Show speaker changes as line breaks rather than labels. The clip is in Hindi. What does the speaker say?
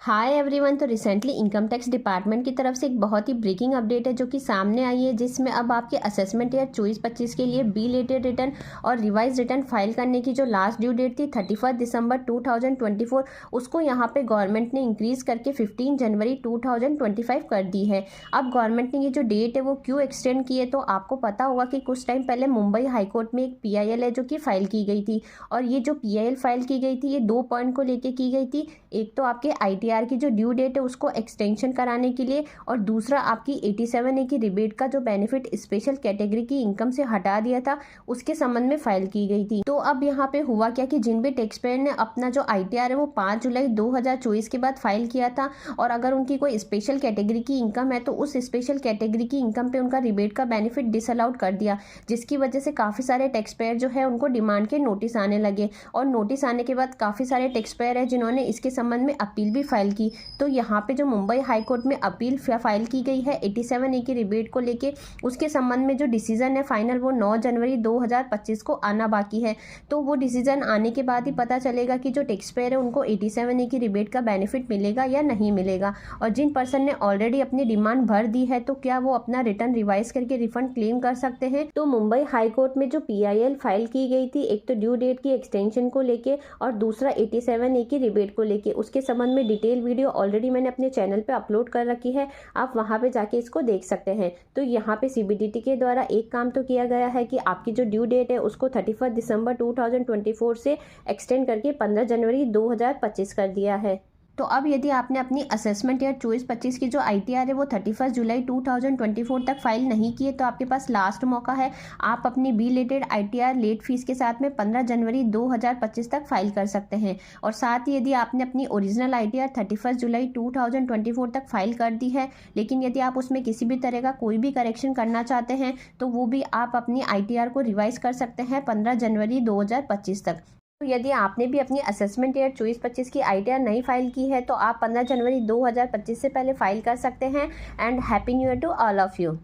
Hi everyone. तो रिसेंटली इनकम टैक्स डिपार्टमेंट की तरफ से एक बहुत ही ब्रेकिंग अपडेट है जो कि सामने आई है, जिसमें अब आपके असेसमेंट ईयर 24-25 के लिए बी लेटेड रिटर्न और रिवाइज रिटर्न फाइल करने की जो लास्ट ड्यू डेट थी 31 दिसंबर 2024, उसको यहाँ पे गवर्नमेंट ने इंक्रीज करके 15 जनवरी 2025 कर दी है। अब गवर्नमेंट ने ये जो डेट है वो क्यों एक्सटेंड की है, तो आपको पता होगा कि कुछ टाइम पहले मुंबई हाईकोर्ट में एक PIL है जो कि फाइल की गई थी, और ये जो PIL फाइल की गई थी ये 2 पॉइंट को लेके की गई थी। एक तो आपके ITR की जो ड्यू डेट है उसको एक्सटेंशन कराने के लिए, और दूसरा आपकी 87A की रिबेट का जो बेनिफिट स्पेशल कैटेगरी की इनकम से हटा दिया था उसके संबंध में फाइल की गई थी। तो अब यहाँ पे हुआ क्या कि जिन भी टैक्स पेयर ने अपना जो ITR है वो 5 जुलाई 2024 के बाद फाइल किया था, और अगर उनकी कोई स्पेशल कैटेगरी की इनकम है तो उस स्पेशल कैटेगरी की इनकम पे उनका रिबेट का बेनिफिट डिसअलाउड कर दिया, जिसकी वजह से काफ़ी सारे टैक्स पेयर जो है उनको डिमांड के नोटिस आने लगे, और नोटिस आने के बाद काफ़ी सारे टैक्स पेयर है जिन्होंने इसके संबंध में अपील भी फाइल की। तो यहाँ पे जो मुंबई हाई कोर्ट में अपील फाइल की गई है 87A की रिबेट को लेके, उसके संबंध में जो डिसीजन है फाइनल वो 9 जनवरी 2025 को आना बाकी है। तो वो डिसीजन आने के बाद ही पता चलेगा कि जो टैक्स पेयर है उनको 87A की रिबेट का बेनिफिट मिलेगा या नहीं मिलेगा, और जिन पर्सन ने ऑलरेडी अपनी डिमांड भर दी है तो क्या वो अपना रिटर्न रिवाइज करके रिफंड क्लेम कर सकते हैं। तो मुंबई हाई कोर्ट में जो PIL फाइल की गई थी, एक तो ड्यू डेट की एक्सटेंशन को लेके और दूसरा 87A की रिबेट को लेके, उसके संबंध में डिटेल वीडियो ऑलरेडी मैंने अपने चैनल पे अपलोड कर रखी है, आप वहां पे जाके इसको देख सकते हैं। तो यहाँ पे CBDT के द्वारा एक काम तो किया गया है कि आपकी जो ड्यू डेट है उसको 31 दिसंबर 2024 से एक्सटेंड करके 15 जनवरी 2025 कर दिया है। तो अब यदि आपने अपनी असेसमेंट ईयर 24-25 की जो ITR है वो 31 जुलाई 2024 तक फाइल नहीं की है, तो आपके पास लास्ट मौका है। आप अपनी बी लेटेड ITR लेट फीस के साथ में 15 जनवरी 2025 तक फाइल कर सकते हैं। और साथ ही यदि आपने अपनी ओरिजिनल ITR 31 जुलाई 2024 तक फाइल कर दी है, लेकिन यदि आप उसमें किसी भी तरह का कोई भी करेक्शन करना चाहते हैं तो वो भी आप अपनी ITR को रिवाइज कर सकते हैं 15 जनवरी 2025 तक। तो यदि आपने भी अपनी असेसमेंट ईयर 24-25 की ITR नहीं फाइल की है तो आप 15 जनवरी 2025 से पहले फाइल कर सकते हैं। And happy new year to all of you.